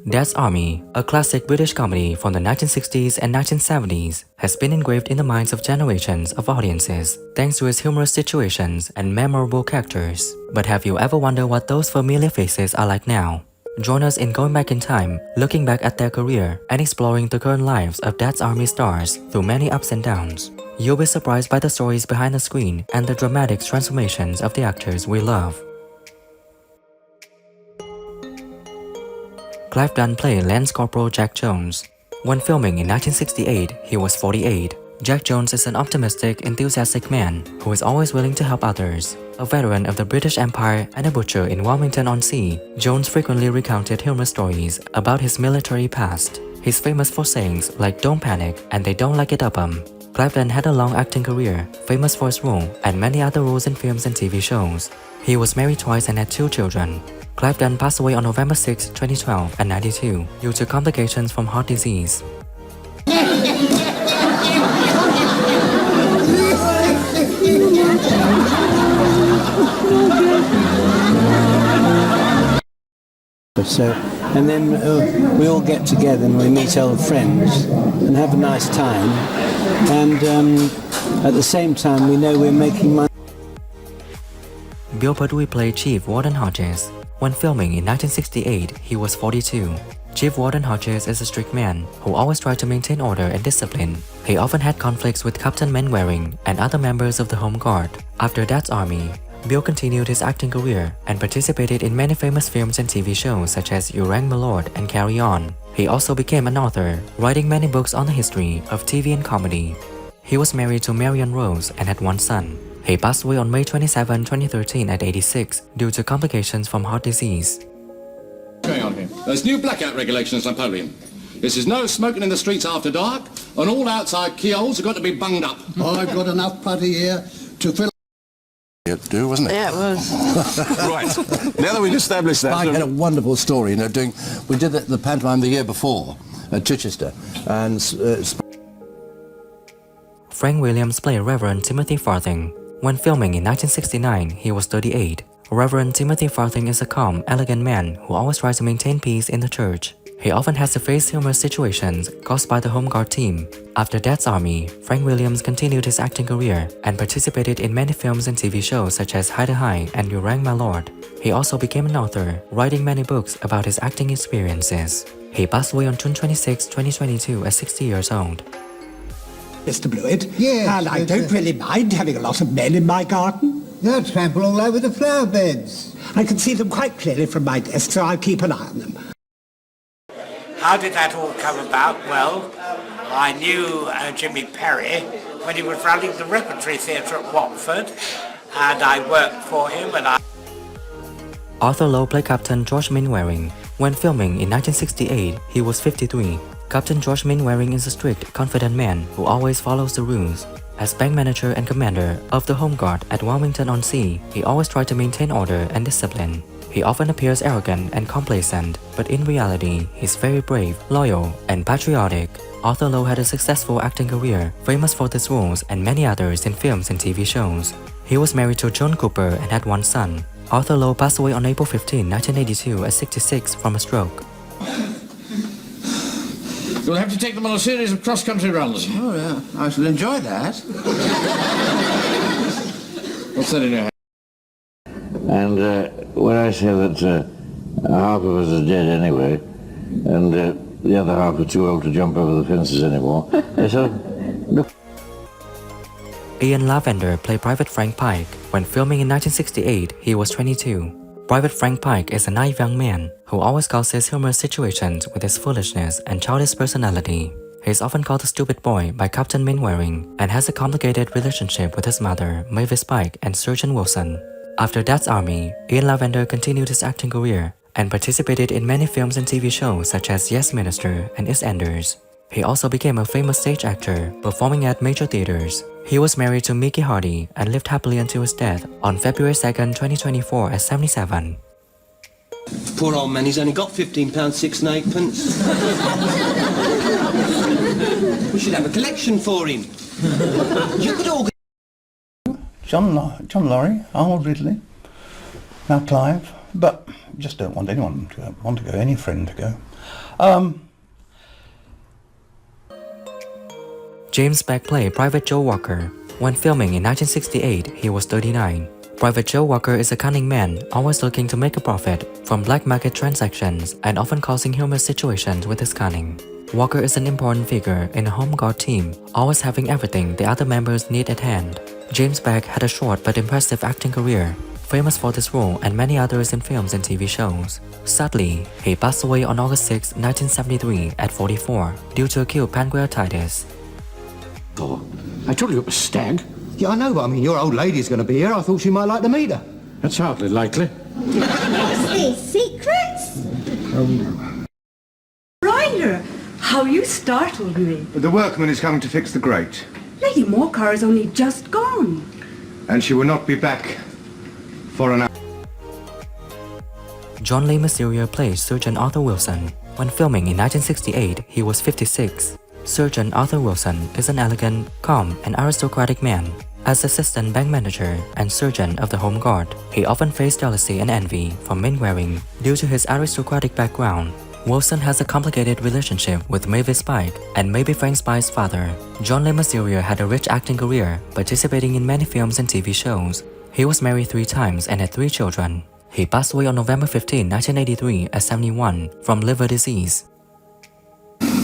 Dad's Army, a classic British comedy from the 1960s and 1970s, has been engraved in the minds of generations of audiences thanks to its humorous situations and memorable characters. But have you ever wondered what those familiar faces are like now? Join us in going back in time, looking back at their career and exploring the current lives of Dad's Army stars through many ups and downs. You'll be surprised by the stories behind the screen and the dramatic transformations of the actors we love. Clive Dunn played Lance Corporal Jack Jones. When filming in 1968, he was 48. Jack Jones is an optimistic, enthusiastic man who is always willing to help others. A veteran of the British Empire and a butcher in Wilmington-on-Sea, Jones frequently recounted humorous stories about his military past. He's famous for sayings like "Don't panic" and "They don't like it up 'em." Clive Dunn had a long acting career, famous for his role and many other roles in films and TV shows. He was married twice and had 2 children. Clive Dunn passed away on November 6, 2012 at 92 due to complications from heart disease. So, and then we all get together and we meet old friends and have a nice time, and at the same time we know we're making money. Bill Pertwee played Chief Warden Hodges. When filming in 1968, he was 42. Chief Warden Hodges is a strict man who always tried to maintain order and discipline. He often had conflicts with Captain Mainwaring and other members of the Home Guard. After Dad's Army, Bill continued his acting career and participated in many famous films and TV shows such as You Rang My Lord and Carry On. He also became an author, writing many books on the history of TV and comedy. He was married to Marion Rose and had 1 son. He passed away on May 27, 2013 at 86 due to complications from heart disease. What's going on here? There's new blackout regulations in Napoleon. This is no smoking in the streets after dark, and all outside keyholes have got to be bunged up. I've got enough putty here to fill... To do, wasn't it? Yeah, it was. Right. Now that we've established that, I had a wonderful story, we did the pantomime the year before at Chichester, and Frank Williams played Reverend Timothy Farthing. When filming in 1969, he was 38. Reverend Timothy Farthing is a calm, elegant man who always tries to maintain peace in the church. He often has to face humorous situations caused by the Home Guard team. After Dad's Army, Frank Williams continued his acting career and participated in many films and TV shows such as Hide High and You Rang My Lord. He also became an author, writing many books about his acting experiences. He passed away on June 26, 2022 at 60 years old. Mr. Blewett. Yes. And I don't really mind having a lot of men in my garden. They'll trample all over the flower beds. I can see them quite clearly from my desk, so I'll keep an eye on them. How did that all come about? Well, I knew Jimmy Perry when he was running the Repertory Theatre at Watford, and I worked for him, and Arthur Lowe played Captain George Mainwaring. When filming in 1968, he was 53. Captain George Mainwaring is a strict, confident man who always follows the rules. As bank manager and commander of the Home Guard at Wilmington-on-Sea, he always tried to maintain order and discipline. He often appears arrogant and complacent, but in reality, he's very brave, loyal, and patriotic. Arthur Lowe had a successful acting career, famous for his roles and many others in films and TV shows. He was married to Joan Cooper and had 1 son. Arthur Lowe passed away on April 15, 1982 at 66 from a stroke. You'll have to take them on a series of cross-country runs. Oh, yeah, I shall enjoy that. What's that in your hand? And when I say that half of us are dead anyway, and the other half are too old to jump over the fences anymore, so look. Ian Lavender played Private Frank Pike. When filming in 1968, he was 22. Private Frank Pike is a naive young man who always causes humorous situations with his foolishness and childish personality. He is often called the stupid boy by Captain Mainwaring and has a complicated relationship with his mother, Mavis Pike, and Surgeon Wilson. After Dad's Army, Ian Lavender continued his acting career and participated in many films and TV shows such as Yes Minister and EastEnders. He also became a famous stage actor, performing at major theaters. He was married to Mickey Hardy and lived happily until his death on February 2, 2024 at 77. Poor old man, he's only got £15 6 and 8 pence. We should have a collection for him. You could all... John Laurie, Arnold Ridley, now Clive, but just don't want anyone to want to go, any friend to go. James Beck played Private Joe Walker. When filming in 1968, he was 39. Private Joe Walker is a cunning man, always looking to make a profit from black market transactions and often causing humorous situations with his cunning. Walker is an important figure in a home guard team, always having everything the other members need at hand. James Beck had a short but impressive acting career, famous for this role and many others in films and TV shows. Sadly, he passed away on August 6, 1973 at 44 due to acute pancreatitis. Oh, I told you it was Stag. Yeah, I know, but I mean, your old lady's going to be here. I thought she might like to meet her. That's hardly likely. What's this? Secrets? Ryder, how you startled me. The workman is coming to fix the grate. Lady Morcar is only just gone. And she will not be back for an hour. John Lee Mesurier plays Surgeon Arthur Wilson. When filming in 1968, he was 56. Surgeon Arthur Wilson is an elegant, calm, and aristocratic man. As assistant bank manager and surgeon of the Home Guard, he often faced jealousy and envy from men wearing due to his aristocratic background. Wilson has a complicated relationship with Mavis Spike and Maybe Frank Spike's father. John Lee Mesurier had a rich acting career, participating in many films and TV shows. He was married 3 times and had 3 children. He passed away on November 15, 1983 at 71 from liver disease.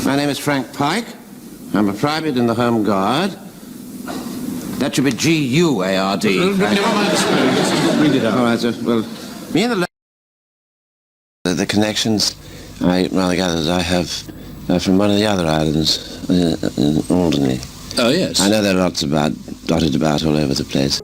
My name is Frank Pike. I'm a private in the Home Guard. That should be G-U-A-R-D. Never mind, just read it out. All right, sir. Well, me and the connections I rather gather that I have from one of the other islands in Alderney. Oh, yes. I know there are lots dotted about all over the place.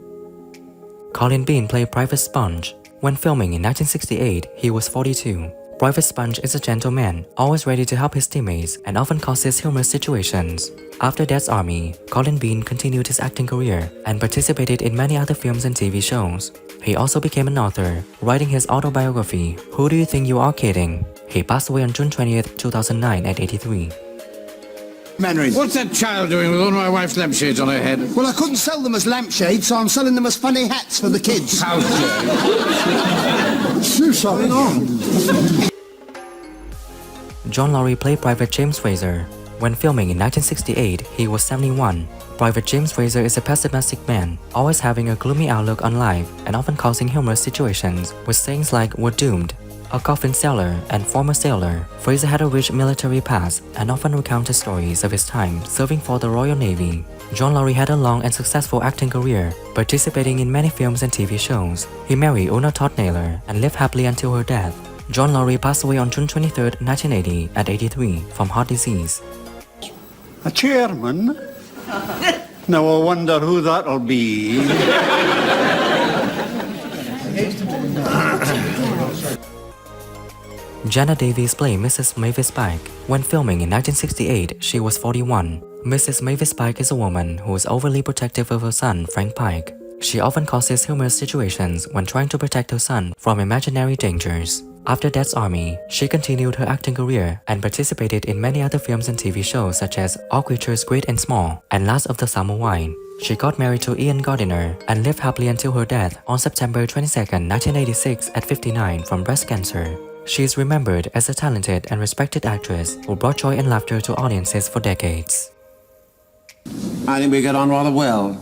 Colin Bean played Private Sponge. When filming in 1968, he was 42. Private Sponge is a gentleman, always ready to help his teammates and often causes humorous situations. After Dad's Army, Colin Bean continued his acting career and participated in many other films and TV shows. He also became an author, writing his autobiography, Who Do You Think You Are Kidding? He passed away on June 20th, 2009 at 83. Mannering. What's that child doing with all my wife's lampshades on her head? Well, I couldn't sell them as lampshades, so I'm selling them as funny hats for the kids. How dare you? Too sorry. John Laurie played Private James Fraser. When filming in 1968, he was 71. Private James Fraser is a pessimistic man, always having a gloomy outlook on life and often causing humorous situations with sayings like "we're doomed," a coffin seller, and former sailor. Fraser had a rich military past and often recounted stories of his time serving for the Royal Navy. John Laurie had a long and successful acting career, participating in many films and TV shows. He married Una Todd Naylor and lived happily until her death. John Laurie passed away on June 23, 1980 at 83 from heart disease. A chairman? Now I wonder who that'll be. Janet Davies played Mrs. Mavis Spike. When filming in 1968, she was 41. Mrs. Mavis Spike is a woman who is overly protective of her son, Frank Pike. She often causes humorous situations when trying to protect her son from imaginary dangers. After Dad's Army, she continued her acting career and participated in many other films and TV shows such as All Creatures Great and Small and Last of the Summer Wine. She got married to Ian Gardiner and lived happily until her death on September 22, 1986 at 59 from breast cancer. She is remembered as a talented and respected actress who brought joy and laughter to audiences for decades. I think we get on rather well.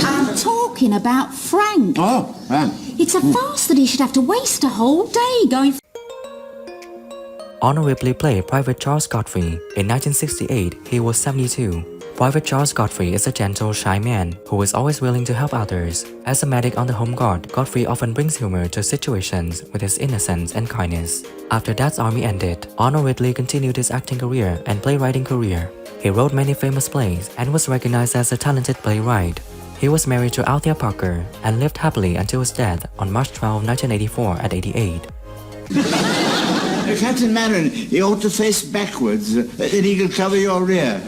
I'm talking about Frank. Oh, right. It's a farce that he should have to waste a whole day going... Arnold Ridley played Private Charles Godfrey. In 1968, he was 72. Private Charles Godfrey is a gentle, shy man who is always willing to help others. As a medic on the Home Guard, Godfrey often brings humor to situations with his innocence and kindness. After Dad's Army ended, Arnold Ridley continued his acting career and playwriting career. He wrote many famous plays and was recognized as a talented playwright. He was married to Althea Parker and lived happily until his death on March 12, 1984 at 88. Captain Marin, you ought to face backwards, then he can cover your rear.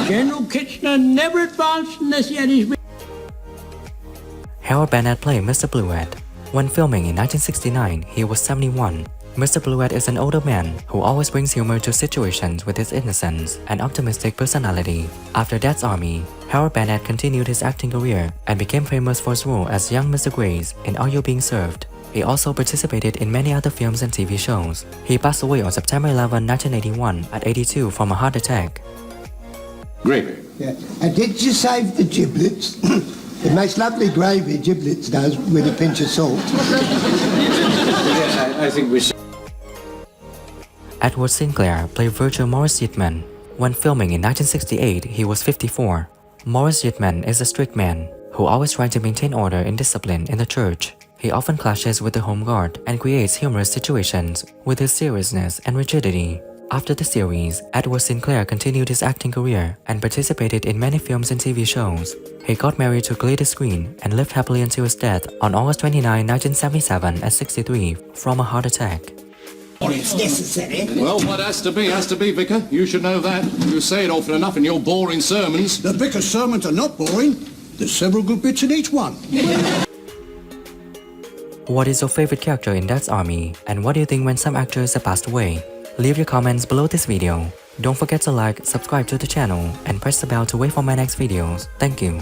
General Kitchener never advanced unless he had his... Harold Bennett played Mr. Bluet. When filming in 1969, he was 71. Mr. Bluet is an older man who always brings humor to situations with his innocence and optimistic personality. After Dad's Army, Harold Bennett continued his acting career and became famous for his role as young Mr. Grace in Are You Being Served? He also participated in many other films and TV shows. He passed away on September 11, 1981 at 82 from a heart attack. Gravy. Yeah. And did you save the giblets? It makes lovely gravy, giblets does, with a pinch of salt. Yes, I think we should. Edward Sinclair played Virgil Morris Yeatman. When filming in 1968, he was 54. Morris Yeatman is a strict man who always tried to maintain order and discipline in the church. He often clashes with the home guard and creates humorous situations with his seriousness and rigidity. After the series, Edward Sinclair continued his acting career and participated in many films and TV shows. He got married to Gladys Green and lived happily until his death on August 29, 1977 at 63 from a heart attack. It's necessary. Well, what has to be, Vicar. You should know that. You say it often enough in your boring sermons. The vicar's sermons are not boring. There's several good bits in each one. What is your favorite character in Dad's Army, and what do you think when some actors have passed away? Leave your comments below this video. Don't forget to like, subscribe to the channel, and press the bell to wait for my next videos. Thank you.